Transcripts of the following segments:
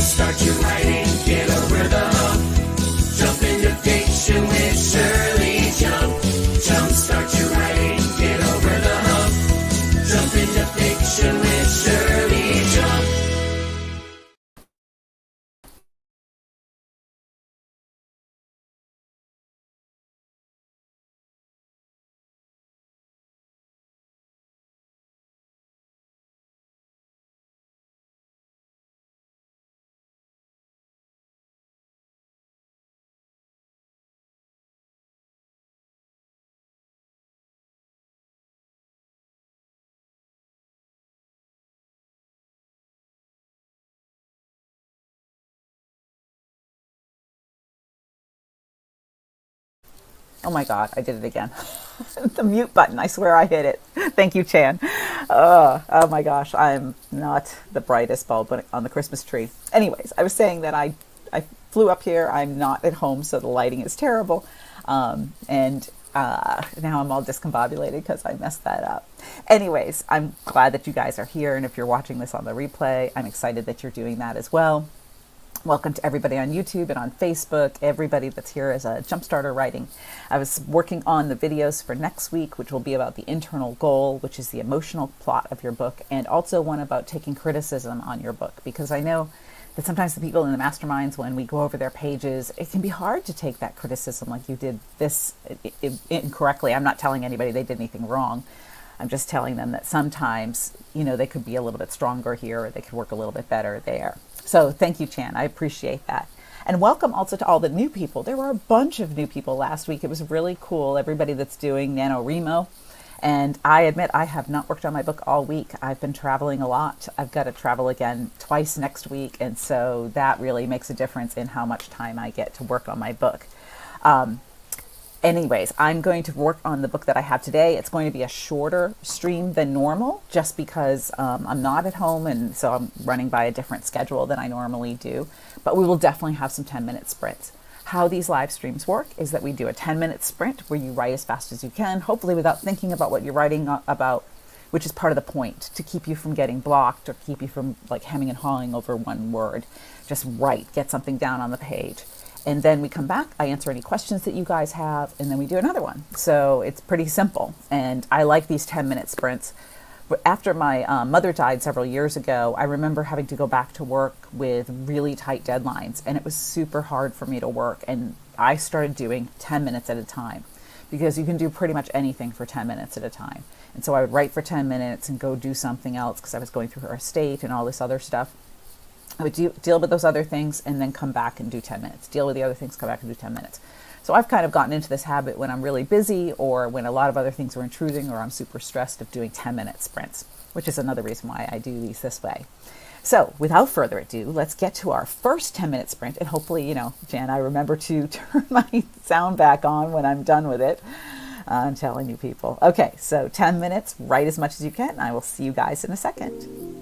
Jumpstart your writing, get over the hump. Jump into fiction with Shirley Jump. Jumpstart your writing, get over the hump. Jump into fiction with Shirley Jump. Oh my God, I did it again. The mute button, I swear I hit it. Thank you, Chan. Oh my gosh, I'm not the brightest bulb on the Christmas tree. Anyways, I was saying that I flew up here. I'm not at home, so the lighting is terrible. And now I'm all discombobulated because I messed that up. Anyways, I'm glad that you guys are here. And if you're watching this on the replay, I'm excited that you're doing that as well. Welcome to everybody on YouTube and on Facebook, everybody that's here as a Jumpstarter Writing. I was working on the videos for next week, which will be about the internal goal, which is the emotional plot of your book, and also one about taking criticism on your book, because I know that sometimes the people in the masterminds, when we go over their pages, it can be hard to take that criticism, like you did this incorrectly. I'm not telling anybody they did anything wrong. I'm just telling them that sometimes, they could be a little bit stronger here, or they could work a little bit better there. So thank you, Chan. I appreciate that. And welcome also to all the new people. There were a bunch of new people last week. It was really cool. Everybody that's doing NaNoWriMo. And I admit I have not worked on my book all week. I've been traveling a lot. I've got to travel again twice next week. And so that really makes a difference in how much time I get to work on my book. Anyways, I'm going to work on the book that I have today. It's going to be a shorter stream than normal, just because I'm not at home, and so I'm running by a different schedule than I normally do. But we will definitely have some 10-minute sprints. How these live streams work is that we do a 10-minute sprint where you write as fast as you can, hopefully without thinking about what you're writing about, which is part of the point, to keep you from getting blocked or keep you from hemming and hawing over one word. Just write, get something down on the page. And then we come back, I answer any questions that you guys have, and then we do another one. So it's pretty simple. And I like these 10-minute sprints. After my mother died several years ago, I remember having to go back to work with really tight deadlines. And it was super hard for me to work. And I started doing 10 minutes at a time, because you can do pretty much anything for 10 minutes at a time. And so I would write for 10 minutes and go do something else, because I was going through her estate and all this other stuff. I would deal with those other things and then come back and do 10 minutes. Deal with the other things, come back and do 10 minutes. So I've kind of gotten into this habit when I'm really busy, or when a lot of other things are intruding, or I'm super stressed, of doing 10-minute sprints, which is another reason why I do these this way. So without further ado, let's get to our first 10-minute sprint. And hopefully, Jan, I remember to turn my sound back on when I'm done with it. I'm telling you people. Okay, so 10 minutes, write as much as you can. And I will see you guys in a second.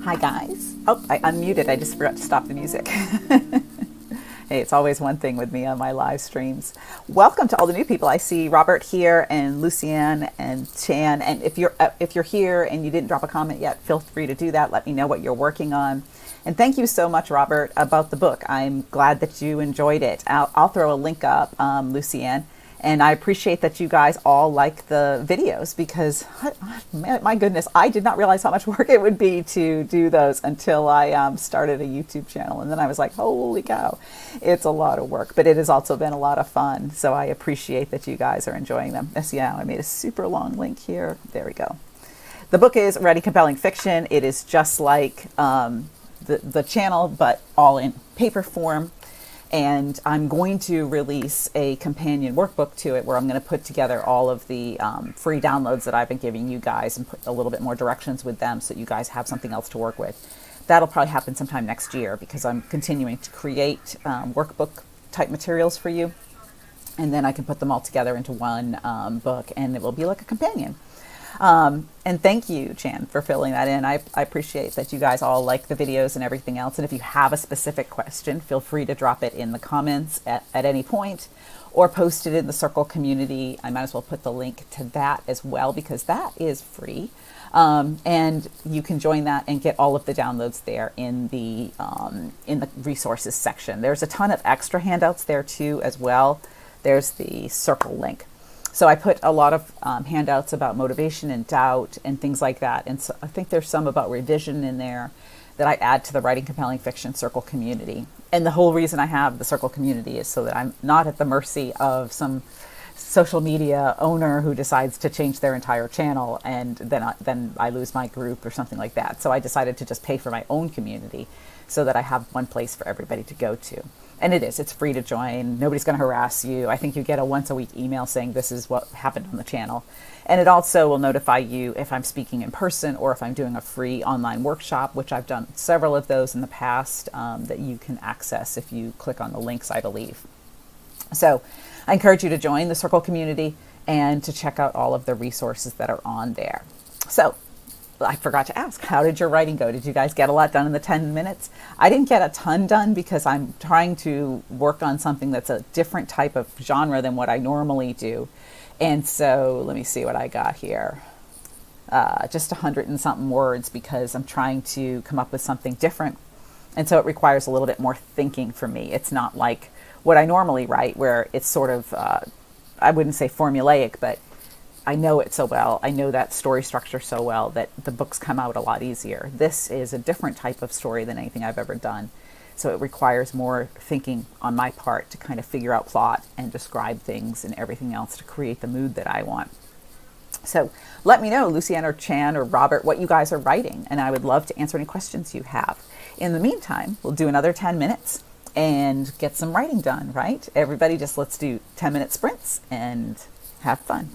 Hi guys. Oh, I unmuted. I just forgot to stop the music. Hey, it's always one thing with me on my live streams. Welcome to all the new people. I see Robert here and Lucianne and Chan. And if you're here and you didn't drop a comment yet, feel free to do that. Let me know what you're working on. And thank you so much, Robert, about the book. I'm glad that you enjoyed it. I'll throw a link up, Lucianne. And I appreciate that you guys all like the videos because, my goodness, I did not realize how much work it would be to do those until I started a YouTube channel. And then I was like, holy cow, it's a lot of work. But it has also been a lot of fun. So I appreciate that you guys are enjoying them. Yes, yeah, I made a super long link here. There we go. The book is Writing Compelling Fiction. It is just like the channel, but all in paper form. And I'm going to release a companion workbook to it where I'm going to put together all of the free downloads that I've been giving you guys and put a little bit more directions with them so you guys have something else to work with. That'll probably happen sometime next year because I'm continuing to create workbook type materials for you. And then I can put them all together into one book and it will be like a companion. And thank you, Chan, for filling that in. I appreciate that you guys all like the videos and everything else. And if you have a specific question, feel free to drop it in the comments at any point or post it in the Circle community. I might as well put the link to that as well because that is free. And you can join that and get all of the downloads there in the resources section. There's a ton of extra handouts there too as well. There's the Circle link. So I put a lot of handouts about motivation and doubt and things like that. And so I think there's some about revision in there that I add to the Writing Compelling Fiction Circle community. And the whole reason I have the Circle community is so that I'm not at the mercy of social media owner who decides to change their entire channel and then I lose my group or something like that. So I decided to just pay for my own community so that I have one place for everybody to go to. And it's free to join. Nobody's going to harass you. I think you get a once a week email saying this is what happened on the channel. And it also will notify you if I'm speaking in person or if I'm doing a free online workshop, which I've done several of those in the past that you can access if you click on the links, I believe. So I encourage you to join the Circle community and to check out all of the resources that are on there. So I forgot to ask, how did your writing go? Did you guys get a lot done in the 10 minutes? I didn't get a ton done because I'm trying to work on something that's a different type of genre than what I normally do. And so let me see what I got here. Just 100 and something words because I'm trying to come up with something different. And so it requires a little bit more thinking for me. It's not like what I normally write where it's sort of, I wouldn't say formulaic, but I know it so well. I know that story structure so well that the books come out a lot easier. This is a different type of story than anything I've ever done. So it requires more thinking on my part to kind of figure out plot and describe things and everything else to create the mood that I want. So let me know, Lucianne or Chan or Robert, what you guys are writing. And I would love to answer any questions you have. In the meantime, we'll do another 10 minutes and get some writing done, right? Everybody just let's do 10-minute sprints and have fun.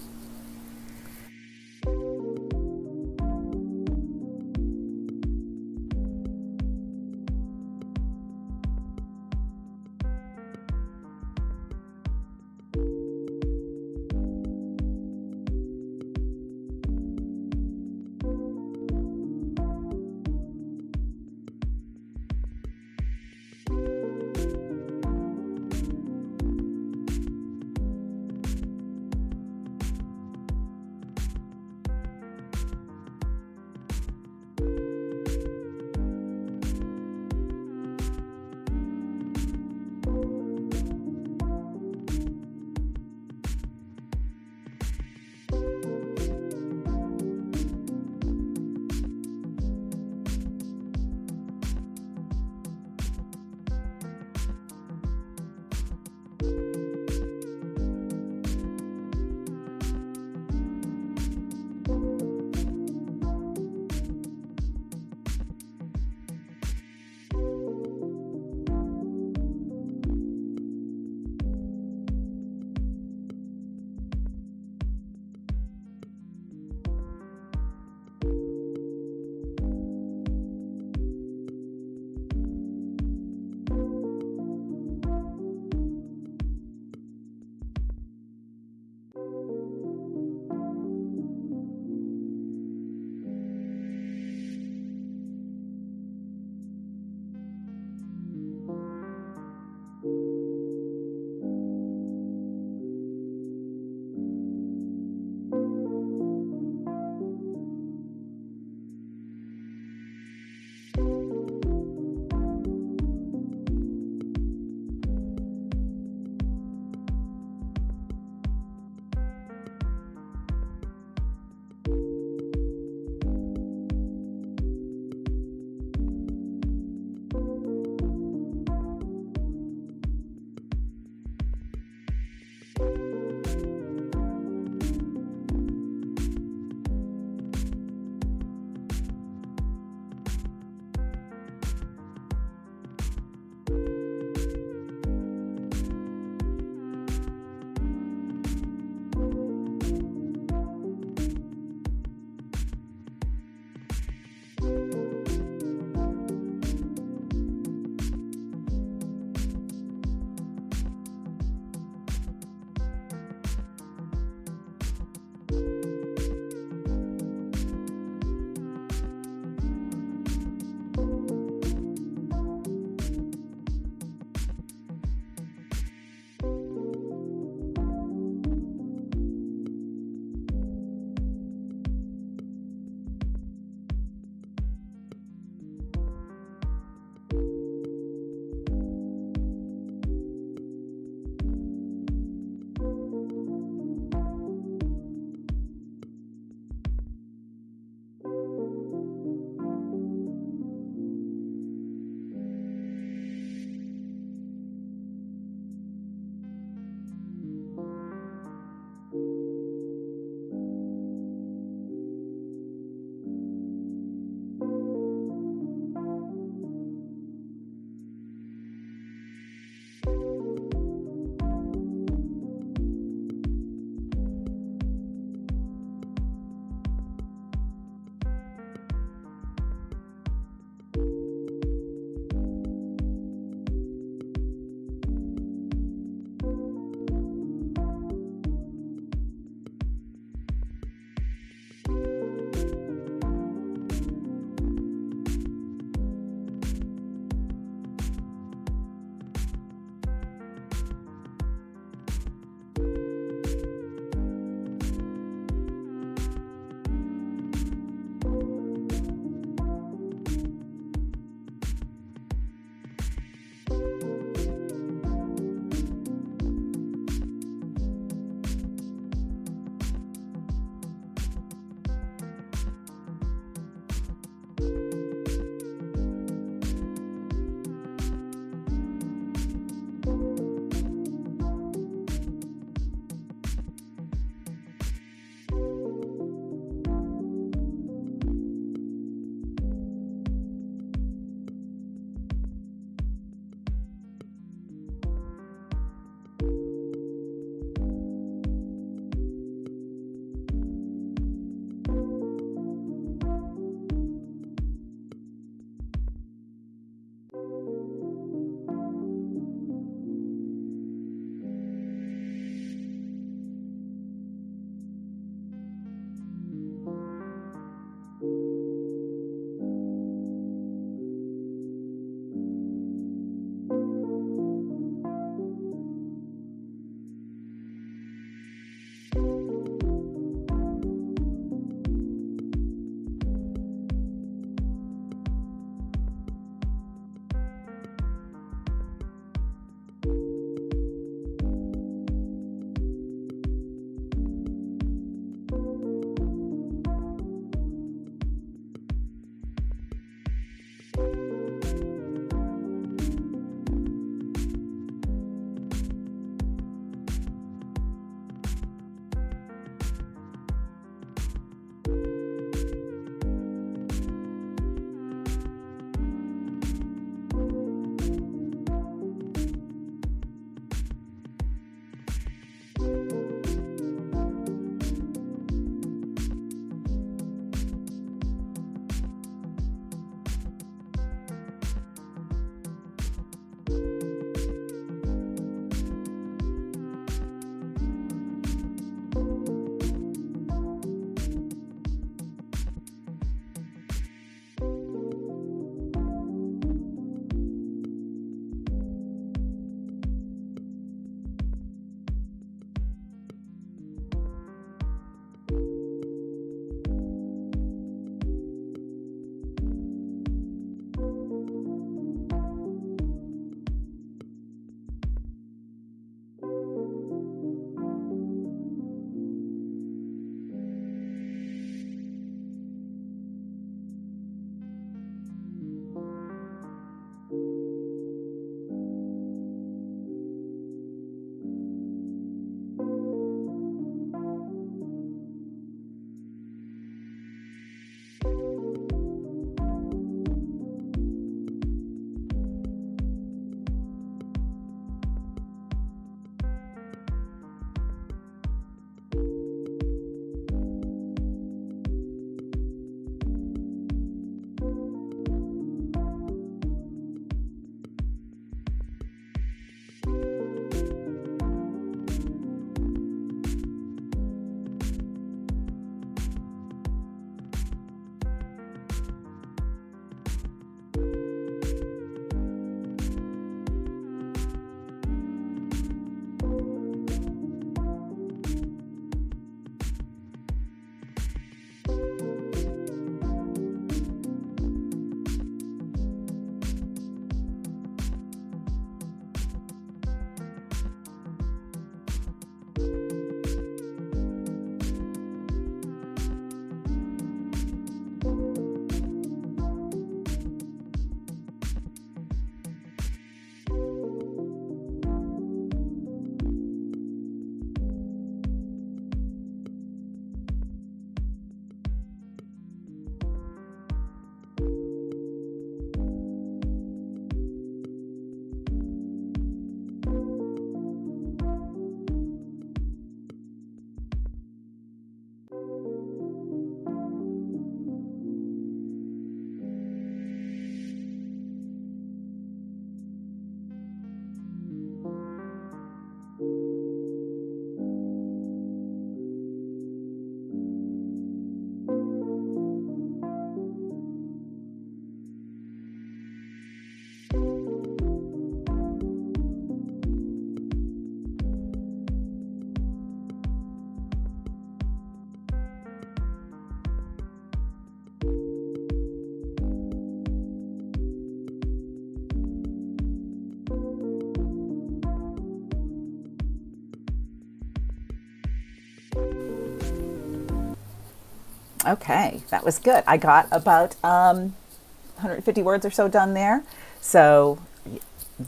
Okay, that was good. I got about 150 words or so done there. So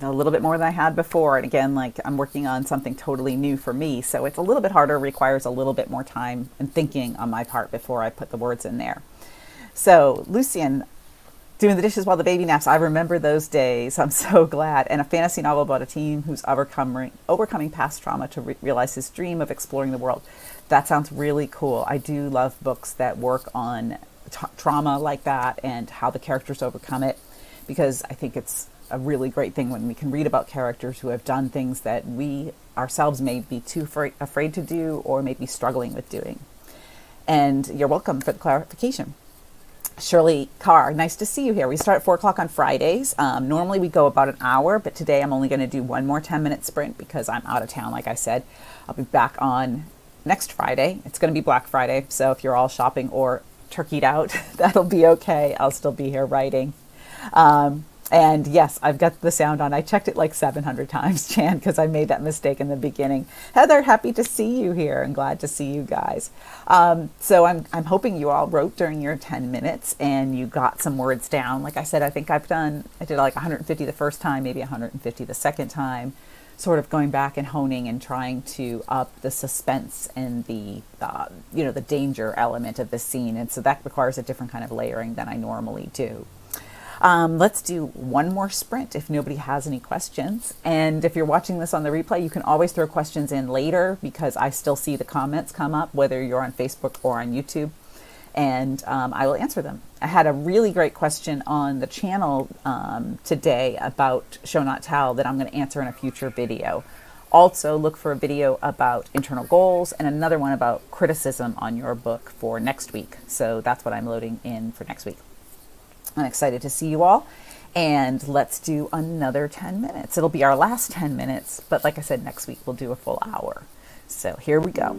a little bit more than I had before. And again, like I'm working on something totally new for me. So it's a little bit harder, requires a little bit more time and thinking on my part before I put the words in there. So Lucian, doing the dishes while the baby naps. I remember those days. I'm so glad. And a fantasy novel about a teen who's overcoming past trauma to realize his dream of exploring the world. That sounds really cool. I do love books that work on trauma like that and how the characters overcome it, because I think it's a really great thing when we can read about characters who have done things that we ourselves may be too afraid to do or may be struggling with doing. And you're welcome for the clarification. Shirley Carr, nice to see you here. We start at 4 o'clock on Fridays. Normally we go about an hour, but today I'm only going to do one more 10-minute sprint because I'm out of town, like I said. I'll be back on next Friday. It's going to be Black Friday, so if you're all shopping or turkeyed out, that'll be okay. I'll still be here writing. And yes, I've got the sound on. I checked it like 700 times, Jan, because I made that mistake in the beginning. Heather, happy to see you here and glad to see you guys. So I'm hoping you all wrote during your 10 minutes and you got some words down. Like I said, I think I did like 150 the first time, maybe 150 the second time, sort of going back and honing and trying to up the suspense and the danger element of the scene. And so that requires a different kind of layering than I normally do. Let's do one more sprint if nobody has any questions. And if you're watching this on the replay, you can always throw questions in later because I still see the comments come up, whether you're on Facebook or on YouTube. and I will answer them. I had a really great question on the channel today about show not tell that I'm going to answer in a future video. Also, look for a video about internal goals and another one about criticism on your book for next week. So that's what I'm loading in for next week. I'm excited to see you all, and let's do another 10 minutes. It'll be our last 10 minutes, but like I said, next week we'll do a full hour. So here we go.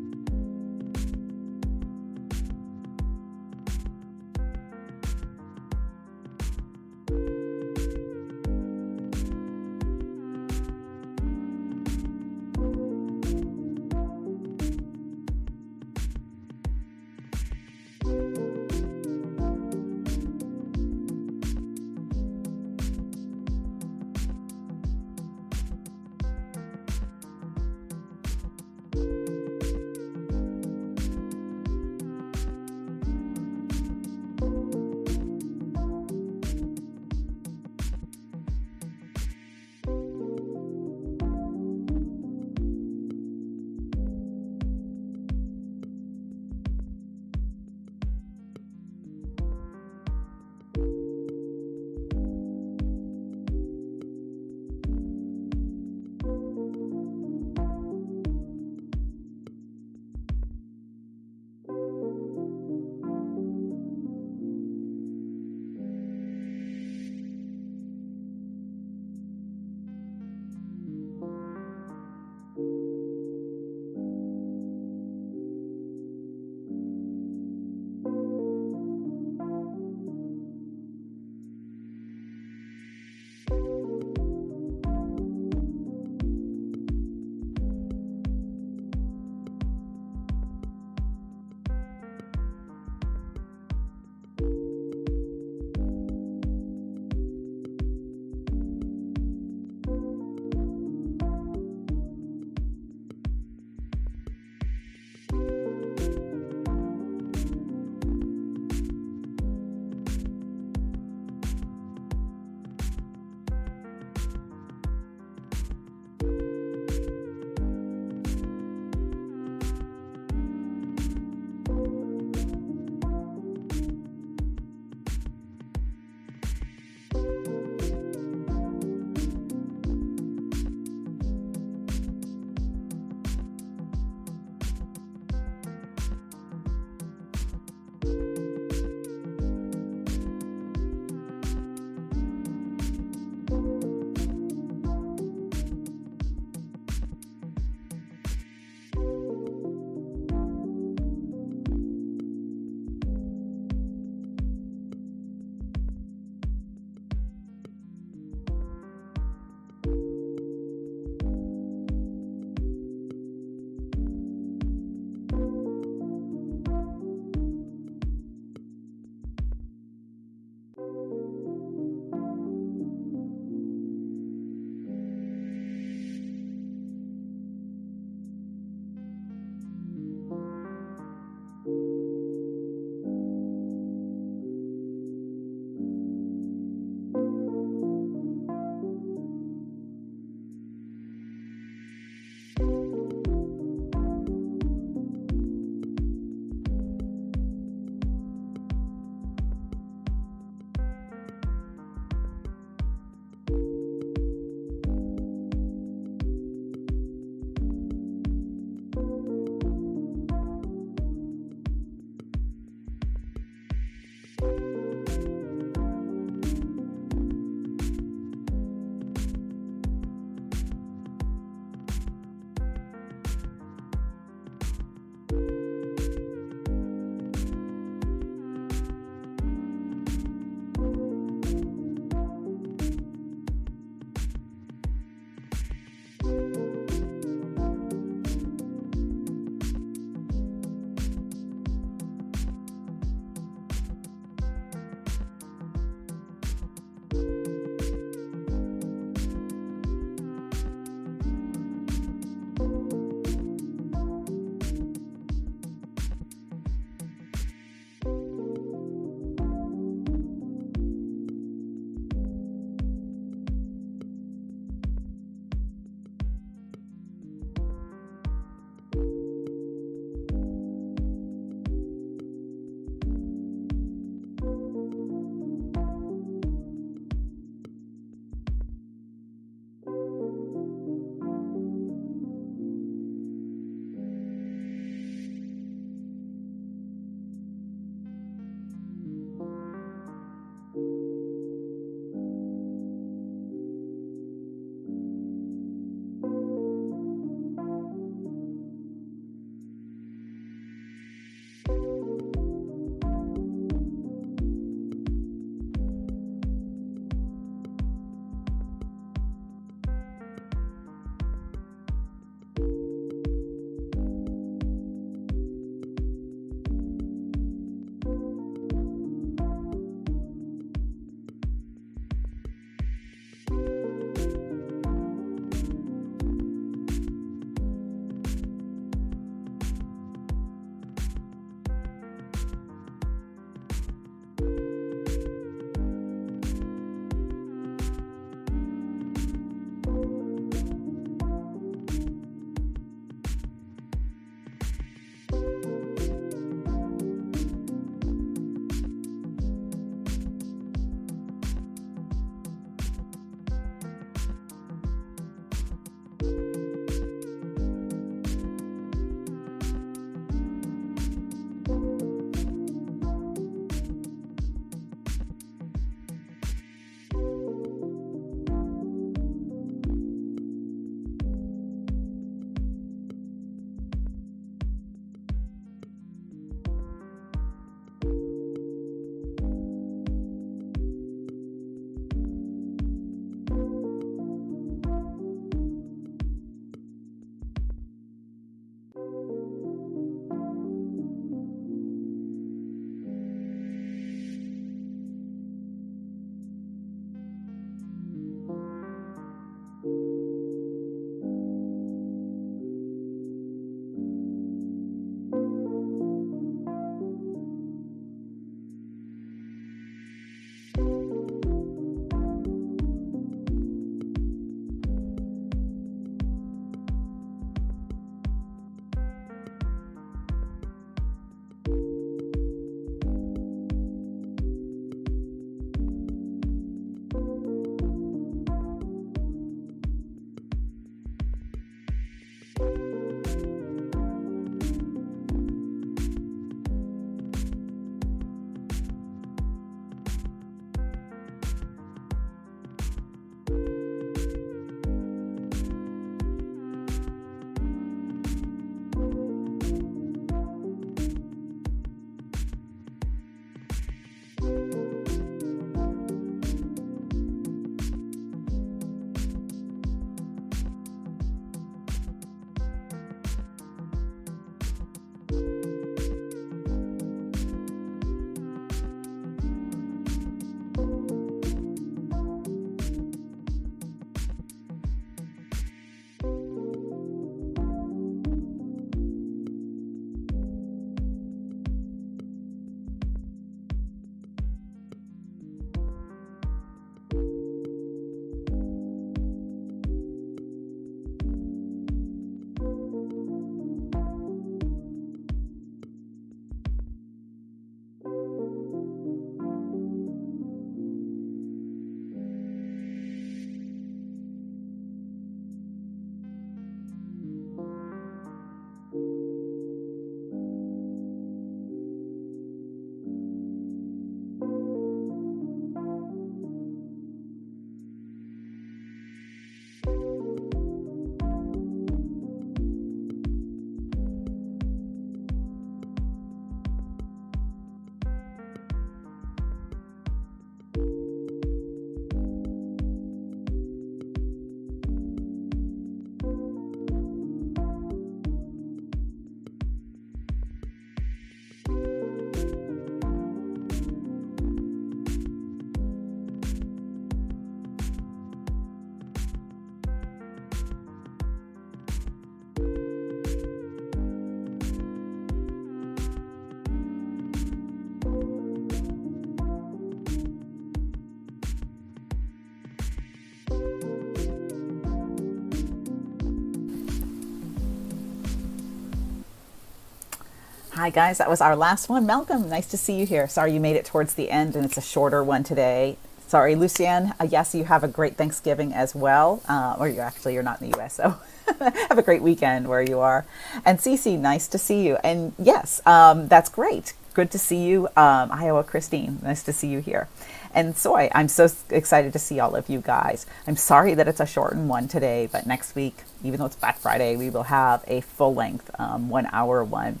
Hi guys, that was our last one. Malcolm, nice to see you here. Sorry you made it towards the end and it's a shorter one today. Sorry, Lucienne. Yes, you have a great Thanksgiving as well. Or you're not in the U.S., so have a great weekend where you are. And Cece, nice to see you. And yes, that's great. Good to see you, Iowa Christine. Nice to see you here. And Soy, I'm so excited to see all of you guys. I'm sorry that it's a shortened one today, but next week, even though it's Black Friday, we will have a full length 1 hour one.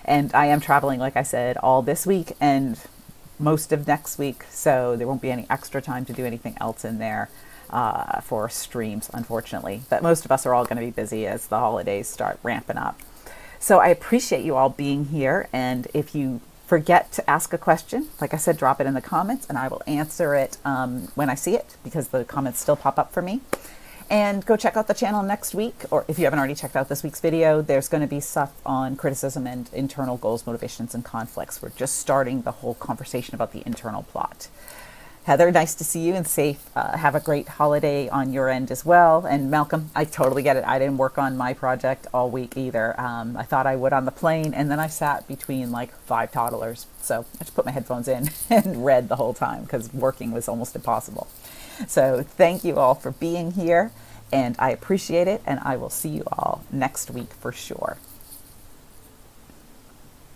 And I am traveling, like I said, all this week and most of next week, so there won't be any extra time to do anything else in there for streams, unfortunately. But most of us are all going to be busy as the holidays start ramping up. So I appreciate you all being here, and if you forget to ask a question, like I said, drop it in the comments, and I will answer it when I see it, because the comments still pop up for me. And go check out the channel next week, or if you haven't already checked out this week's video, there's going to be stuff on criticism and internal goals, motivations, and conflicts. We're just starting the whole conversation about the internal plot. Heather, nice to see you, and safe. Have a great holiday on your end as well. And Malcolm, I totally get it. I didn't work on my project all week either. I thought I would on the plane, and then I sat between like 5 toddlers. So I just put my headphones in and read the whole time because working was almost impossible. So thank you all for being here, and I appreciate it, and I will see you all next week for sure.